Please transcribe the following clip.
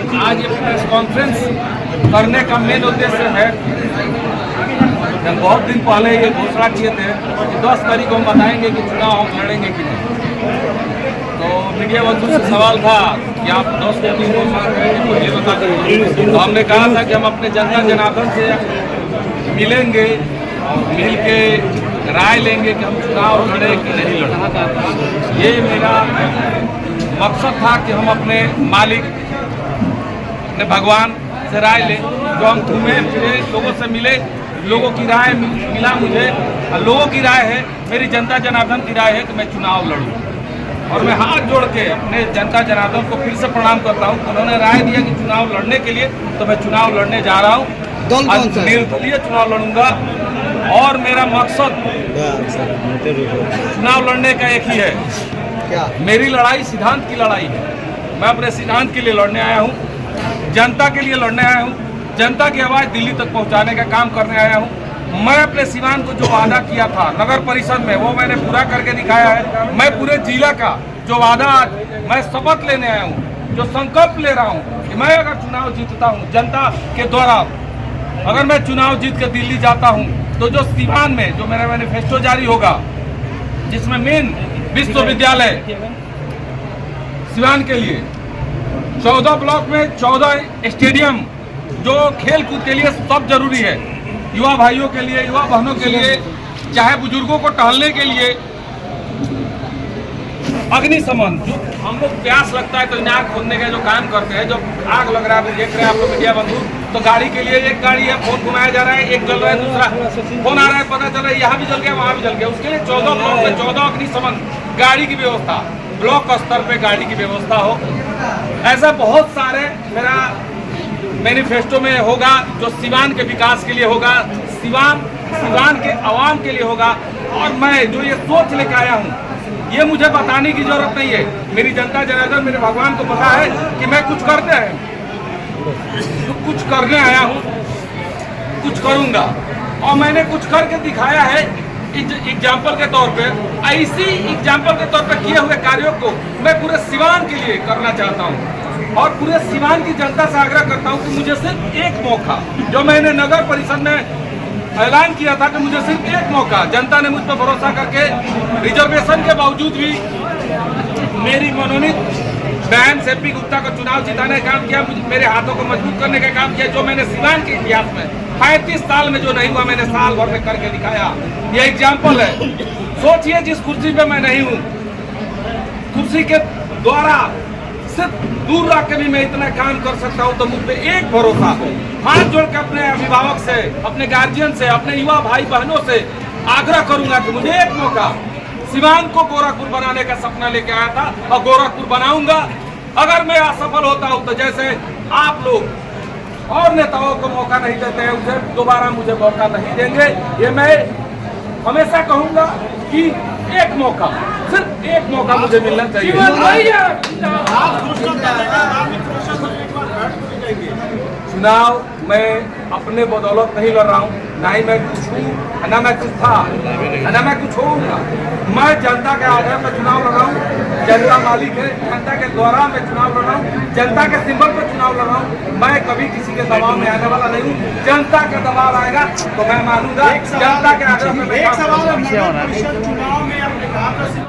आज ये press conference करने का मेन उद्देश्य है, बहुत दिन पहले ये घोषणा किए थे कि 10 तारीख को हम बताएंगे कि चुनाव हम लड़ेंगे कि नहीं। तो मीडिया बंधु से सवाल था कि आप 10 को दिन घोषणा करेंगे तो ये बता देंगे। तो हमने कहा था कि हम अपने जनता जनार्दन से मिलेंगे, मिल के राय लेंगे कि हम चुनाव लड़े कि नहीं लड़े। ये मेरा मकसद था कि हम अपने मालिक, अपने भगवान से राय लें। जो हम घूमे फिरे, लोगों से मिले, लोगों की राय मिला मुझे, और लोगों की राय है, मेरी जनता जनार्दन की राय है कि मैं चुनाव लड़ूं। और मैं हाथ जोड़ के अपने जनता जनार्दन को फिर से प्रणाम करता हूं। उन्होंने राय दिया कि चुनाव लड़ने के लिए, तो मैं चुनाव लड़ने जा रहा हूं। निर्दलीय चुनाव लड़ूंगा और मेरा मकसद चुनाव लड़ने का एक ही है। क्या? मेरी लड़ाई सिद्धांत की लड़ाई है। मैं अपने सिद्धांत के लिए लड़ने आया हूँ, जनता के लिए लड़ने आया हूँ, जनता की आवाज़ दिल्ली तक पहुँचाने का काम करने आया हूँ। मैं अपने सिवान को जो वादा किया था नगर परिषद में, वो मैंने पूरा करके दिखाया है। मैं पूरे जिला का जो वादा आज मैं शपथ लेने आया हूँ, जो संकल्प ले रहा हूँ कि मैं अगर चुनाव जीतता हूँ जनता के द्वारा, अगर मैं चुनाव जीत के दिल्ली जाता हूँ, तो जो सिवान में जो मेरा मैनिफेस्टो जारी होगा, जिसमें मेन विश्वविद्यालय सिवान के लिए 14 ब्लॉक में 14 स्टेडियम, जो खेल कूद के लिए सब जरूरी है, युवा भाइयों के लिए, युवा बहनों के लिए, चाहे बुजुर्गों को टहलने के लिए, अग्निशमन, जो हम लोग प्यास लगता है तो नाक खोदने का जो काम करते हैं, जो आग लग रहा है, देख रहे हैं आप लोग मीडिया बंधु, तो गाड़ी के लिए एक गाड़ी है, फोन घुमाया जा रहा है, एक जल रहा है, दूसरा फोन आ रहा है, पता चल रहा है यहाँ भी जल गया, वहाँ भी जल गया। उसके लिए 14 ब्लॉक में 14 अग्निशमन गाड़ी की व्यवस्था, ब्लॉक स्तर पे गाड़ी की व्यवस्था हो। ऐसा बहुत सारे मेरा मैनिफेस्टो में होगा, जो सिवान के विकास के लिए होगा, सिवान के आवाम के लिए होगा। और मैं जो ये सोच लेकर आया हूँ, ये मुझे बताने की जरूरत नहीं है। मेरी जनता जनार्दन, मेरे भगवान को पता है कि मैं कुछ करते हैं, तो कुछ करने आया हूँ, कुछ करूँगा। और मैंने कुछ करके दिखाया है एग्जाम्पल के तौर पे। ऐसी एग्जाम्पल के तौर पे किए हुए कार्यों को मैं पूरे सिवान के लिए करना चाहता हूँ, और पूरे सिवान की जनता से आग्रह करता हूँ कि मुझे सिर्फ एक मौका, जो मैंने नगर परिषद में ऐलान किया था कि मुझे सिर्फ एक मौका, जनता ने मुझ पर भरोसा करके रिजर्वेशन के बावजूद भी मेरी मनोनीत बहन सेपी गुप्ता को चुनाव जिताने का काम किया, मेरे हाथों को मजबूत करने का काम किया। जो मैंने सिवान के इतिहास में 35 साल में जो नहीं हुआ, मैंने साल भर में करके दिखाया। ये एग्जाम्पल है। सोचिए, जिस कुर्सी पे मैं नहीं हूँ, कुर्सी के द्वारा सिर्फ दूर रह के भी मैं इतना काम कर सकता हूँ, तो मुझ पे एक भरोसा, हाथ जोड़ के अपने अभिभावक से, अपने गार्जियन से, अपने युवा भाई बहनों से आग्रह करूंगा कि मुझे एक मौका, सिवान को गोरखपुर बनाने का सपना लेके आया था और गोरखपुर बनाऊंगा। अगर मैं असफल होता हूं, तो जैसे आप लोग और नेताओं को मौका नहीं देते हैं, उसे दोबारा मुझे मौका नहीं देंगे। ये मैं हमेशा कहूंगा कि एक मौका, सिर्फ एक मौका मुझे मिलना चाहिए। चुनाव मैं अपने बदौलत नहीं लड़ रहा हूँ, ना ही मैं कुछ हूँ, ना मैं कुछ था, ना मैं कुछ होऊंगा। मैं जनता के आधार पर चुनाव लड़ रहा हूँ। जनता मालिक है, जनता के द्वारा मैं चुनाव लड़ रहा हूँ, जनता के सिंबल पर चुनाव लड़ रहा हूँ। मैं कभी किसी के दबाव में आने वाला नहीं हूँ। जनता का दबाव आएगा तो मैं मानूंगा। जनता के आधार पर